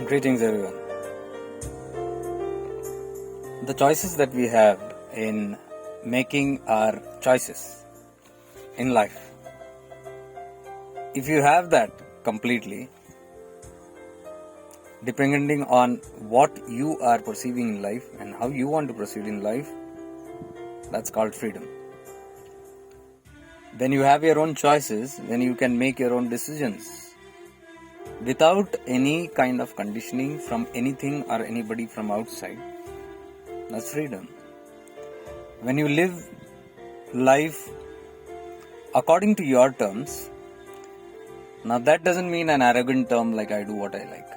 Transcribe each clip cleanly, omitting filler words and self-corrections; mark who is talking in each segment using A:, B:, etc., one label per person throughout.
A: Greetings, everyone. The choices that we have in making our choices in life, if you have that completely, depending on what you are perceiving in life and how you want to proceed in life, that's called freedom. When you have your own choices, then you can make your own decisions without any kind of conditioning from anything or anybody from outside. That's freedom. When you live life according to your terms, now that doesn't mean an arrogant term like I do what I like.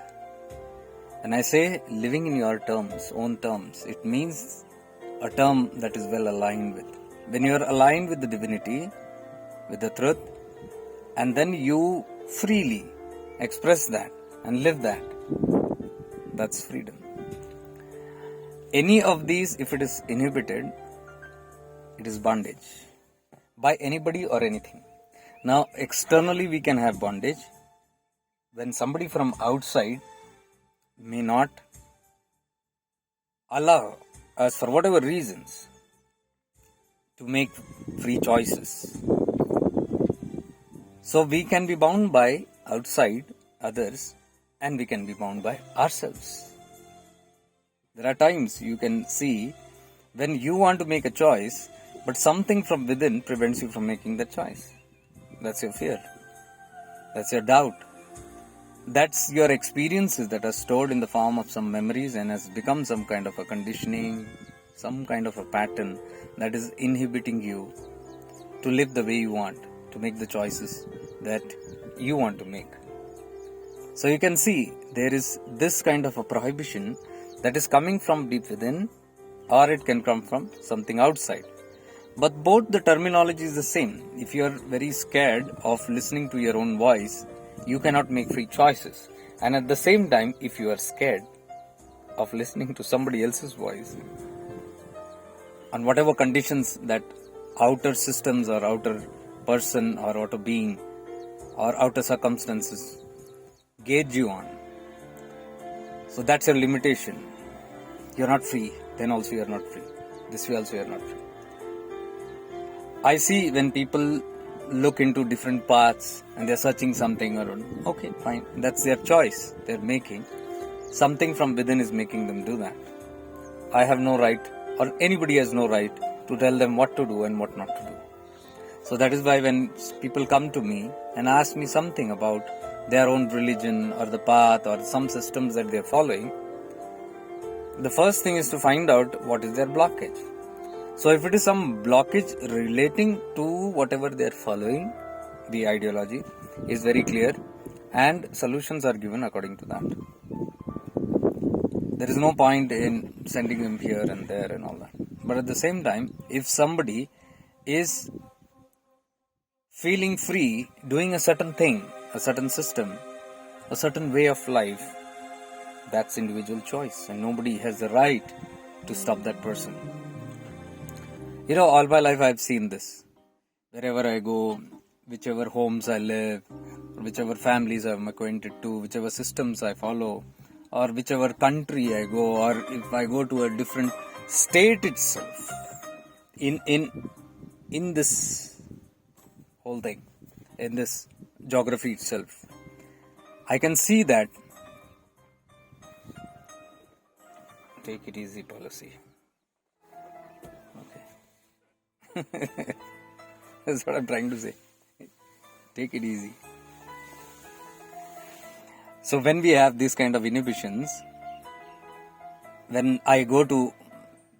A: When I say living in your terms, own terms, it means a term that is well aligned with. When you are aligned with the divinity, with the truth, and then you freely express that and live that, that's freedom. Any of these, if it is inhibited, it is bondage by anybody or anything. Now, externally we can have bondage when somebody from outside may not allow us, for whatever reasons, to make free choices. So we can be bound by outside others, and we can be bound by ourselves. There are times you can see when you want to make a choice, but something from within prevents you from making that choice. That's your fear. That's your doubt. That's your experiences that are stored in the form of some memories and has become some kind of a conditioning, some kind of a pattern that is inhibiting you to live the way you want, to make the choices that you want to make. So you can see there is this kind of a prohibition that is coming from deep within, or it can come from something outside. But both the terminology is the same. If you are very scared of listening to your own voice, you cannot make free choices. And at the same time, if you are scared of listening to somebody else's voice, on whatever conditions that outer systems or outer person or outer being or outer circumstances gauge you on, so that's your limitation. You're not free. Then also you're not free. This way also you're not free. I see when people look into different paths and they're searching something or okay, fine. That's their choice they're making. Something from within is making them do that. I have no right, or anybody has no right, to tell them what to do and what not to do. So that is why when people come to me and ask me something about their own religion or the path or some systems that they're following, the first thing is to find out what is their blockage. So if it is some blockage relating to whatever they're following, the ideology is very clear and solutions are given according to that. There is no point in sending them here and there and all that. But at the same time, if somebody is feeling free doing a certain thing, a certain system, a certain way of life, that's individual choice and nobody has the right to stop that person. You know, all my life I've seen this. Wherever I go, whichever homes I live, whichever families I'm acquainted to, whichever systems I follow, or whichever country I go, or if I go to a different state itself, in this whole thing, in this geography itself, I can see that take it easy policy. Okay. That's what I'm trying to say. Take it easy. So when we have these kind of inhibitions, when I go to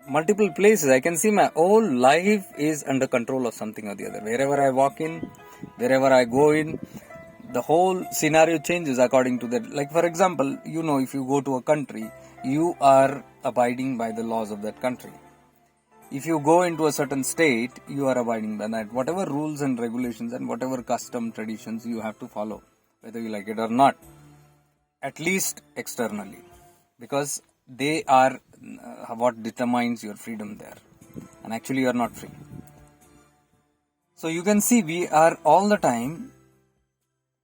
A: multiple places, I can see my whole life is under control of something or the other. Wherever I walk in, wherever I go in, the whole scenario changes according to that. Like for example, you know, if you go to a country, you are abiding by the laws of that country. If you go into a certain state, you are abiding by that. Whatever rules and regulations and whatever custom traditions you have to follow, whether you like it or not, at least externally, because they are what determines your freedom there. And actually you are not free. So you can see we are all the time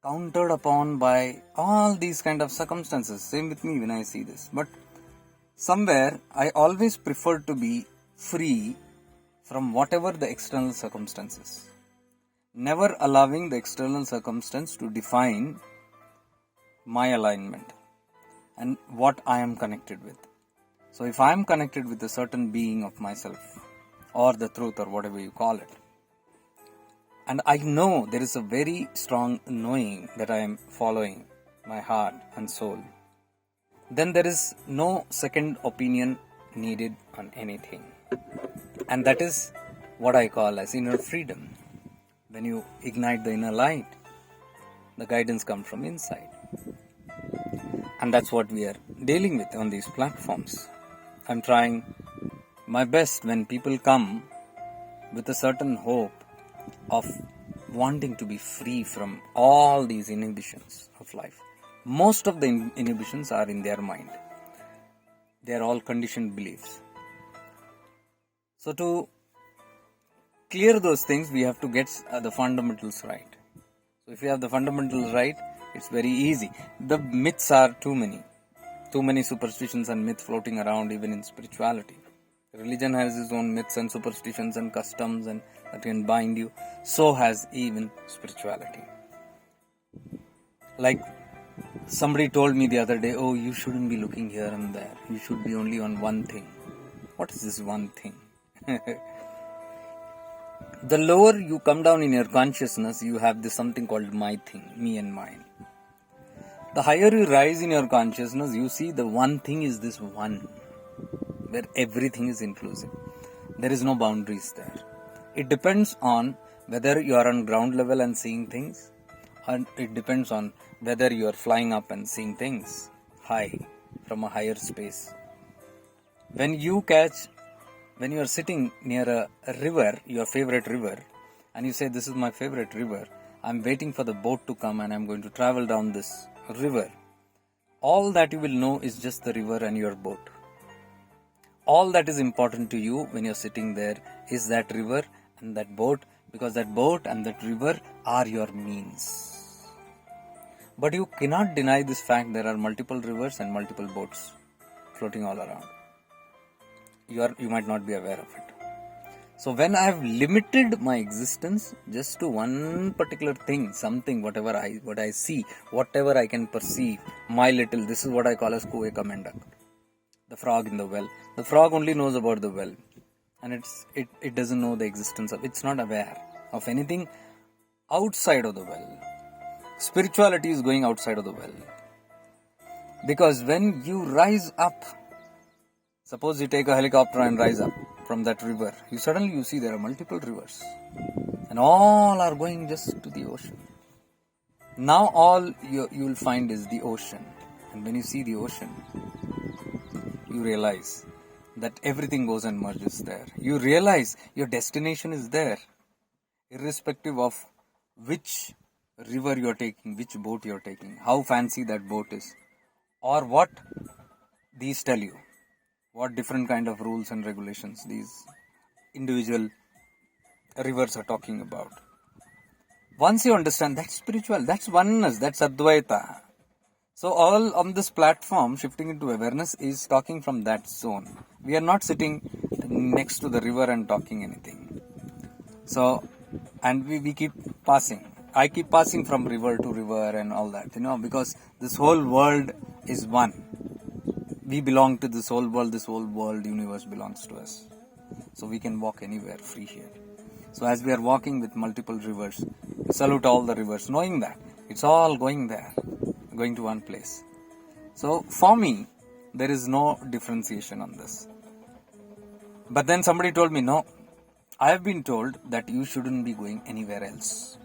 A: countered upon by all these kind of circumstances. Same with me when I see this. But somewhere I always prefer to be free from whatever the external circumstances. Never allowing the external circumstance to define my alignment and what I am connected with. So if I am connected with a certain being of myself, or the truth, or whatever you call it, and I know there is a very strong knowing that I am following my heart and soul, then there is no second opinion needed on anything. And that is what I call as inner freedom. When you ignite the inner light, the guidance comes from inside. And that's what we are dealing with on these platforms. I'm trying my best when people come with a certain hope of wanting to be free from all these inhibitions of life. Most of the inhibitions are in their mind. They are all conditioned beliefs. So to clear those things, we have to get the fundamentals right. So if you have the fundamentals right, it's very easy. The myths are too many. Too many superstitions and myths floating around even in spirituality. Religion has its own myths and superstitions and customs and that can bind you. So has even spirituality. Like somebody told me the other day, oh, you shouldn't be looking here and there. You should be only on one thing. What is this one thing? The lower you come down in your consciousness, you have this something called my thing, me and mine. The higher you rise in your consciousness, you see the one thing is this one, where everything is inclusive. There is no boundaries there. It depends on whether you are on ground level and seeing things, and it depends on whether you are flying up and seeing things high, from a higher space. When you are sitting near a river, your favorite river, and you say, this is my favorite river, I'm waiting for the boat to come and I'm going to travel down this river. All that you will know is just the river and your boat. All that is important to you when you're sitting there is that river and that boat, because that boat and that river are your means. But you cannot deny this fact there are multiple rivers and multiple boats floating all around. You might not be aware of it. So when I have limited my existence just to one particular thing, something, what I see, whatever I can perceive, this is what I call as Kuve ka mendak, the frog in the well. The frog only knows about the well, and it doesn't know the existence of, it's not aware of anything outside of the well. Spirituality is going outside of the well. Because when you rise up, suppose you take a helicopter and rise up from that river, you suddenly see there are multiple rivers and all are going just to the ocean. Now all you will find is the ocean, and when you see the ocean, you realize that everything goes and merges there. You realize your destination is there, irrespective of which river you are taking, which boat you are taking, how fancy that boat is, or what these tell you, what different kind of rules and regulations these individual rivers are talking about. Once you understand, that's spiritual, that's oneness, that's Advaita. So all on this platform, shifting into awareness, is talking from that zone. We are not sitting next to the river and talking anything. So, and we keep passing. I keep passing from river to river and all that, because this whole world is one. We belong to this whole world, universe belongs to us. So we can walk anywhere free here. So as we are walking with multiple rivers, we salute all the rivers, knowing that it's all going there, going to one place. So for me, there is no differentiation on this. But then somebody told me, no, I have been told that you shouldn't be going anywhere else.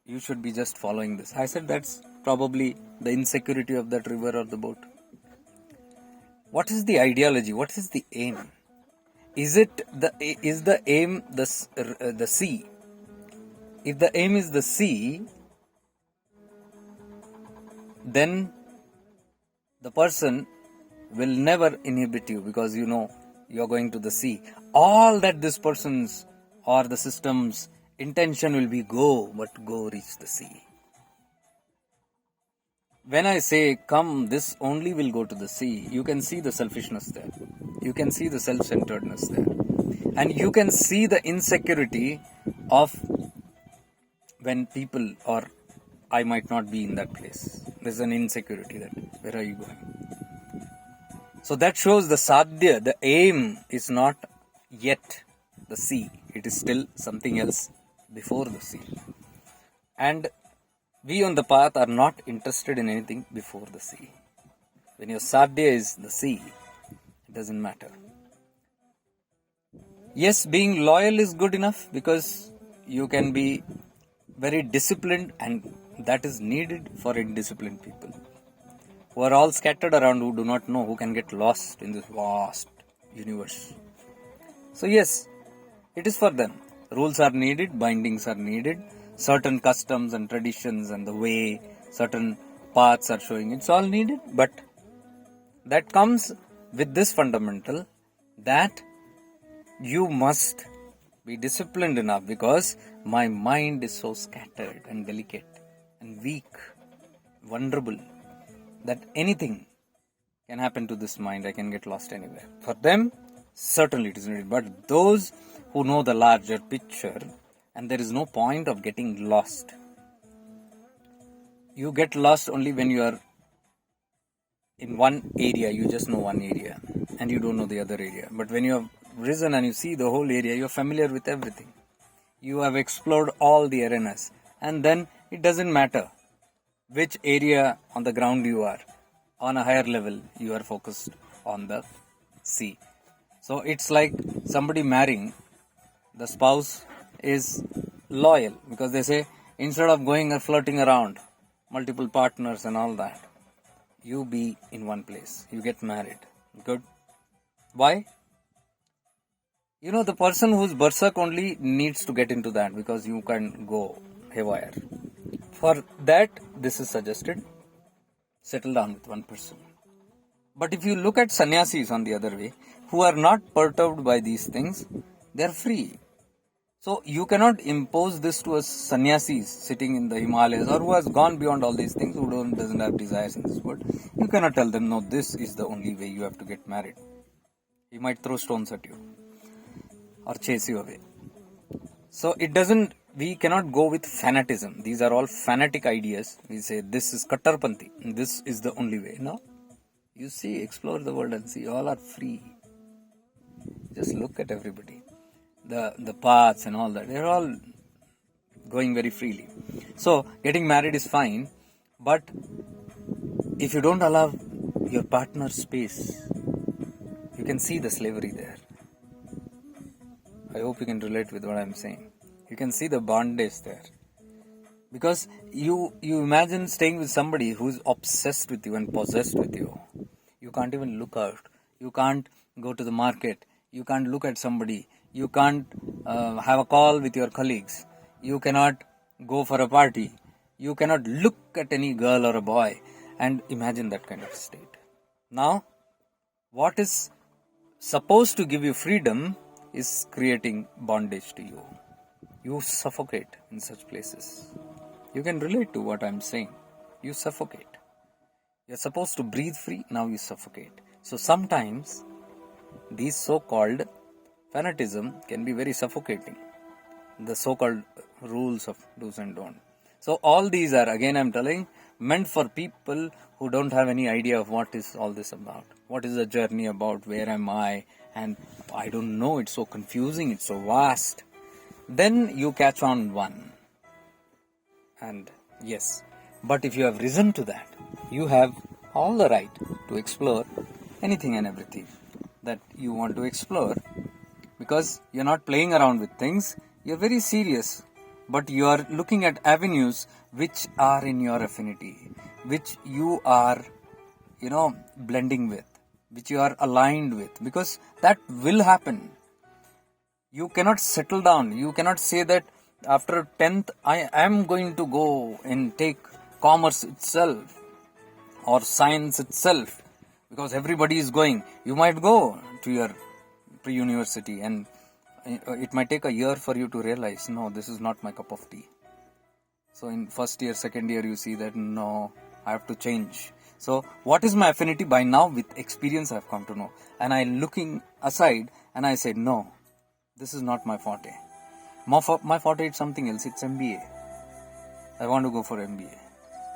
A: You should be just following this. I said that's probably the insecurity of that river or the boat. What is the ideology? What is the aim? Is the aim the sea? If the aim is the sea, then the person will never inhibit you, because you are going to the sea. All that this person's or the system's intention will be go reach the sea. when I say come, this only will go to the sea, you can see the selfishness there. You can see the self-centeredness there. And you can see the insecurity of when people, or I might not be in that place. There's an insecurity that, where are you going? So that shows the sadhya, the aim is not yet the sea. It is still something else before the sea. And we on the path are not interested in anything before the sea. When your sadhya is the sea, it doesn't matter. Yes, being loyal is good enough because you can be very disciplined, and that is needed for indisciplined people who are all scattered around, who do not know, who can get lost in this vast universe. So yes, it is for them. Rules are needed, bindings are needed, certain customs and traditions and the way certain paths are showing, it's all needed, but that comes with this fundamental that you must be disciplined enough, because my mind is so scattered and delicate and weak, vulnerable, that anything can happen to this mind. I can get lost anywhere. For them, certainly it is needed. But those who know the larger picture, and there is no point of getting lost. You get lost only when you are in one area, you just know one area and you don't know the other area. But when you have risen and you see the whole area, you are familiar with everything. You have explored all the arenas, and then it doesn't matter which area on the ground you are. On a higher level, you are focused on the sea. So it's like somebody marrying, the spouse is loyal, because they say instead of going and flirting around multiple partners and all that, you be in one place, you get married. Good. Why? You know, the person who's berserk only needs to get into that, because you can go haywire. For that, this is suggested. Settle down with one person. But if you look at sannyasis on the other way, who are not perturbed by these things, they are free. So you cannot impose this to a sannyasis sitting in the Himalayas, or who has gone beyond all these things, who doesn't have desires in this world. You cannot tell them, no, this is the only way you have to get married. He might throw stones at you or chase you away. So we cannot go with fanatism. These are all fanatic ideas. We say this is Kattarpanthi, this is the only way. No. You see, explore the world and see, all are free. Just look at everybody. The paths and all that, they're all going very freely. So getting married is fine, but if you don't allow your partner space, you can see the slavery there. I hope you can relate with what I'm saying. You can see the bondage there. Because you imagine staying with somebody who's obsessed with you and possessed with you. You can't even look out. You can't go to the market. You can't look at somebody. You can't have a call with your colleagues. You cannot go for a party. You cannot look at any girl or a boy and imagine that kind of state. Now, what is supposed to give you freedom is creating bondage to you. You suffocate in such places. You can relate to what I'm saying. You suffocate. You're supposed to breathe free, now you suffocate. So sometimes these so-called fanatism can be very suffocating. The so-called rules of do's and don'ts. So all these are, again I'm telling, meant for people who don't have any idea of what is all this about. What is the journey about? Where am I? And I don't know, it's so confusing, it's so vast. Then you catch on one. And yes, but if you have risen to that, you have all the right to explore anything and everything that you want to explore, because you're not playing around with things, you're very serious, but you are looking at avenues which are in your affinity, which you are, blending with, which you are aligned with, because that will happen. You cannot settle down. You cannot say that after 10th, I am going to go and take commerce itself or science itself, because everybody is going. You might go to your pre-university and it might take a year for you to realize, no, this is not my cup of tea. So in first year, second year, you see that, no, I have to change. So what is my affinity? By now with experience I have come to know. And I looking aside and I said, no, this is not my forte. My forte is something else. It's MBA. I want to go for MBA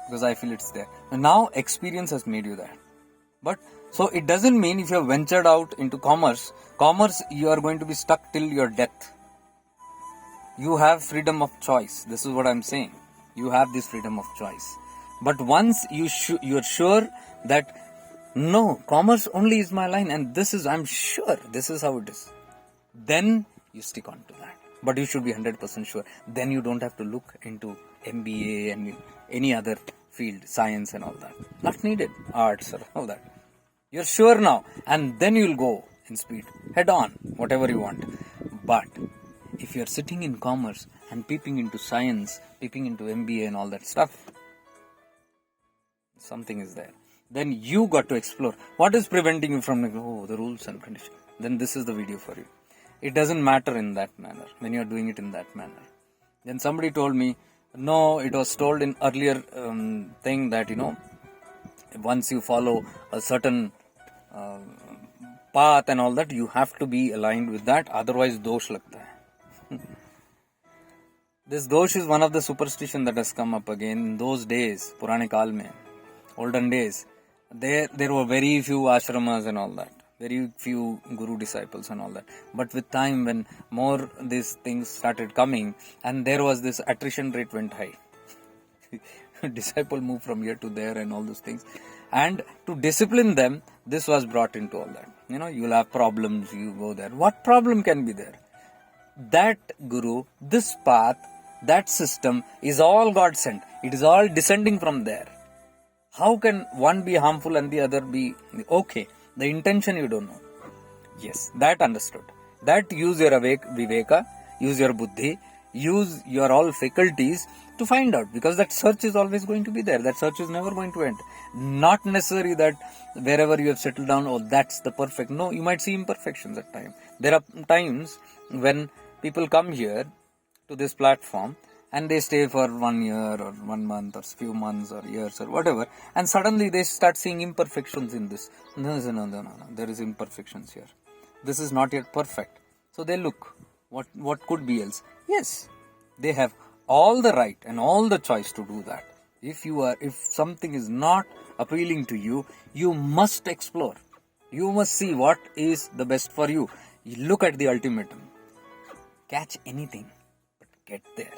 A: because I feel it's there. And now experience has made you that. But so it doesn't mean if you have ventured out into commerce, you are going to be stuck till your death. You have freedom of choice. This is what I'm saying. You have this freedom of choice. But once you're sure that no, commerce only is my line and I'm sure this is how it is, then you stick on to that. But you should be 100% sure. Then you don't have to look into MBA and any other field, science and all that. Not needed. Arts or all that. You're sure now, and then you'll go in speed, head on, whatever you want. But if you're sitting in commerce and peeping into science, peeping into MBA and all that stuff, something is there. Then you got to explore. What is preventing you from the rules and conditions? Then this is the video for you. It doesn't matter in that manner, when you're doing it in that manner. Then somebody told me, no, it was told in earlier thing that, once you follow a certain path and all that, you have to be aligned with that, otherwise dosh lagta hai. This dosh is one of the superstition that has come up again in those days, Purane Kaal mein, olden days. There were very few ashramas and all that, very few guru disciples and all that. But with time, when more these things started coming, and there was this attrition rate went high. Disciple moved from here to there and all those things. And to discipline them, this was brought into all that. You'll have problems, you go there. What problem can be there? That guru, this path, that system is all God sent. It is all descending from there. How can one be harmful and the other be okay? The intention you don't know. Yes, that understood. That use your viveka, use your buddhi, use your all faculties to find out, because that search is always going to be there. That search is never going to end. Not necessary that wherever you have settled down, that's the perfect. No, you might see imperfections at times. There are times when people come here to this platform and they stay for 1 year or 1 month or few months or years or whatever, and suddenly they start seeing imperfections in this. No, there is imperfections here. This is not yet perfect. So they look, what could be else? Yes, they have all the right and all the choice to do that. If something is not appealing to you, you must explore. You must see what is the best for you. You look at the ultimatum. Catch anything, but get there.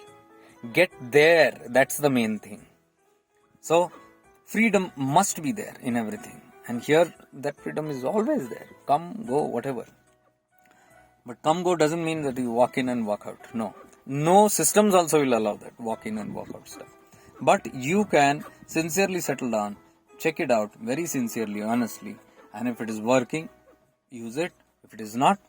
A: Get there. That's the main thing. So, freedom must be there in everything. And here, that freedom is always there. Come, go, whatever. But come, go doesn't mean that you walk in and walk out. No. No systems also will allow that. Walk in and walk out stuff. But you can sincerely settle down. Check it out very sincerely, honestly. And if it is working, use it. If it is not,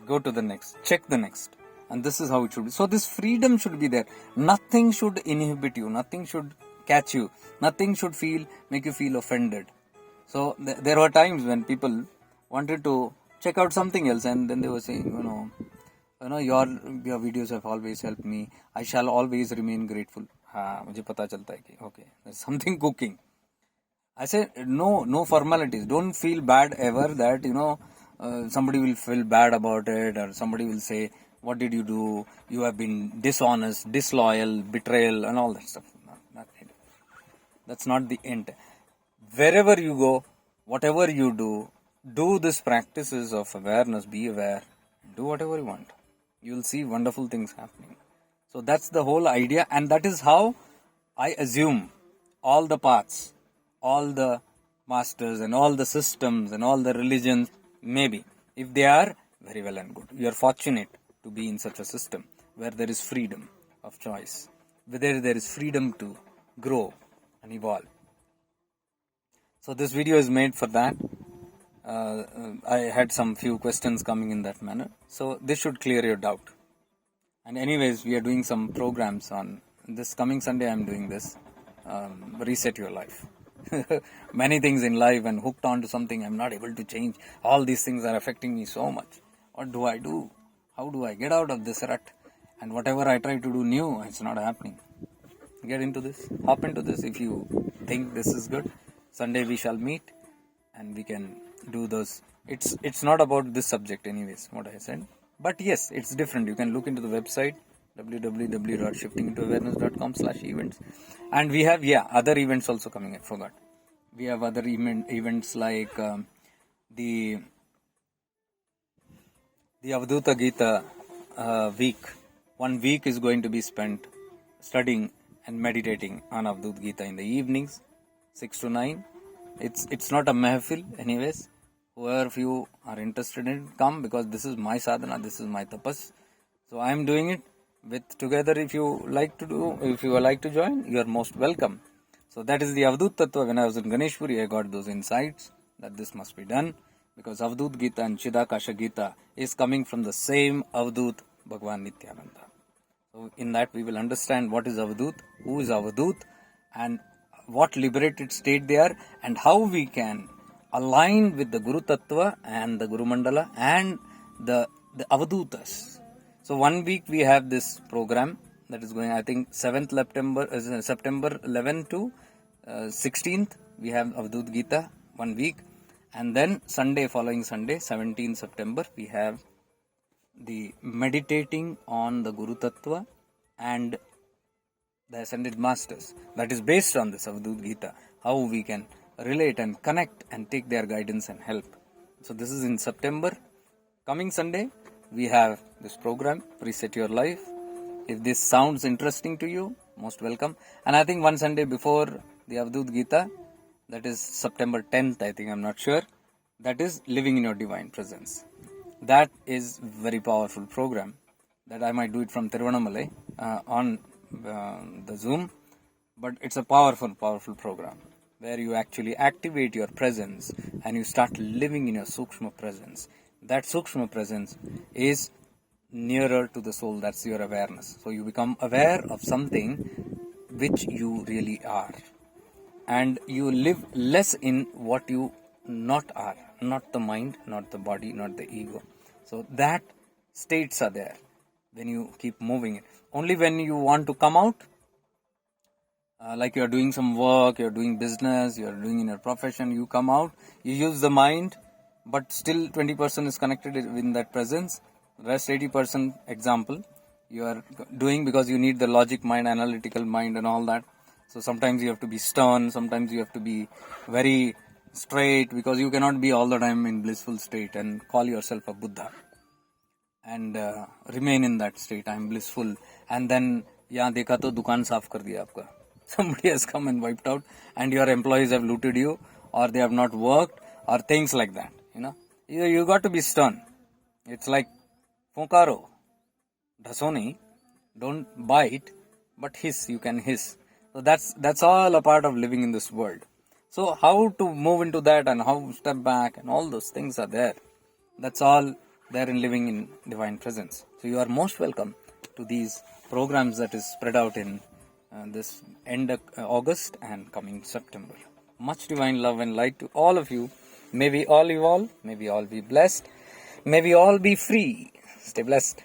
A: go to the next. Check the next. And this is how it should be. So this freedom should be there. Nothing should inhibit you. Nothing should catch you. Nothing should make you feel offended. So there were times when people wanted to check out something else, and then they were saying, your videos have always helped me. I shall always remain grateful. मुझे पता चलता है कि okay, there's something cooking. I said no formalities. Don't feel bad ever that somebody will feel bad about it, or somebody will say, what did you do? You have been dishonest, disloyal, betrayal, and all that stuff. Not needed. That's not the end. Wherever you go, whatever you do these practices of awareness, be aware, do whatever you want. You will see wonderful things happening. So that's the whole idea, and that is how I assume all the paths, all the masters and all the systems and all the religions, maybe, if they are very well and good. You are fortunate to be in such a system where there is freedom of choice, where there is freedom to grow and evolve. So this video is made for that. I had some few questions coming in that manner. So this should clear your doubt. And anyways, we are doing some programs on this coming Sunday. I'm doing this. Reset your life. Many things in life, and hooked on to something I'm not able to change. All these things are affecting me so much. What do I do? How do I get out of this rut? And whatever I try to do new, it's not happening. get into this, hop into this. If you think this is good, Sunday we shall meet and we can do those. It's not about this subject anyways, what I said. But yes, it's different. You can look into the website www.shiftingintoawareness.com/events, and we have other events also coming. I forgot. We have other events like the Avadhuta Gita week. 1 week is going to be spent studying and meditating on Avadhuta Gita in the evenings, 6 to 9. It's not a mehfil anyways. Whoever of you are interested in it, come, because this is my sadhana, this is my tapas. So I am doing it with together. If you like to join, you are most welcome. So that is the Avadhut Tattva. When I was in Ganeshpuri, I got those insights that this must be done, because Avadhut Gita and Chidakasha Gita is coming from the same Avadhut, Bhagwan Nityananda. So in that we will understand what is Avadhut, who is Avadhut, and what liberated state they are, and how we can align with the Guru Tattva and the Guru Mandala and the Avadhutas. So 1 week we have this program that is going, I think September 11 to 16th we have Avadhut Gita 1 week, and then following Sunday 17th September we have the meditating on the Guru Tattva and the Ascended Masters. That is based on this Avadhut Gita, how we can relate and connect and take their guidance and help. So this is in September. Coming Sunday we have this program, Reset Your Life. If this sounds interesting to you, most welcome. And I think one Sunday before the Avadhut Gita, that is September 10th, I think, I'm not sure, that is Living in Your Divine Presence. That is very powerful program that I might do it from Tiruvannamalai on the Zoom, but it's a powerful program where you actually activate your presence and you start living in your Sukshma presence. That Sukshma presence is nearer to the soul. That's your awareness. So you become aware of something which you really are, and you live less in what you not are, not the mind, not the body, not the ego. So that states are there when you keep moving it. Only when you want to come out, like you are doing some work, you are doing business, you are doing in your profession, you come out, you use the mind, but still 20% is connected in that presence. Rest 80%, example, you are doing because you need the logic mind, analytical mind and all that. So sometimes you have to be stern, sometimes you have to be very straight, because you cannot be all the time in blissful state and call yourself a Buddha and remain in that state. I am blissful, and then yahan dekha to dukaan saaf kar diya aapka. Somebody has come and wiped out, and your employees have looted you, or they have not worked, or things like that. You got to be stern. It's like Funkaro, Dhasoni, don't bite, but hiss, you can hiss. So that's all a part of living in this world. So how to move into that and how to step back and all those things are there. That's all there in living in divine presence. So you are most welcome to these programs that is spread out in this end of August and coming September. Much divine love and light to all of you. May we all evolve, may we all be blessed, may we all be free. Stay blessed.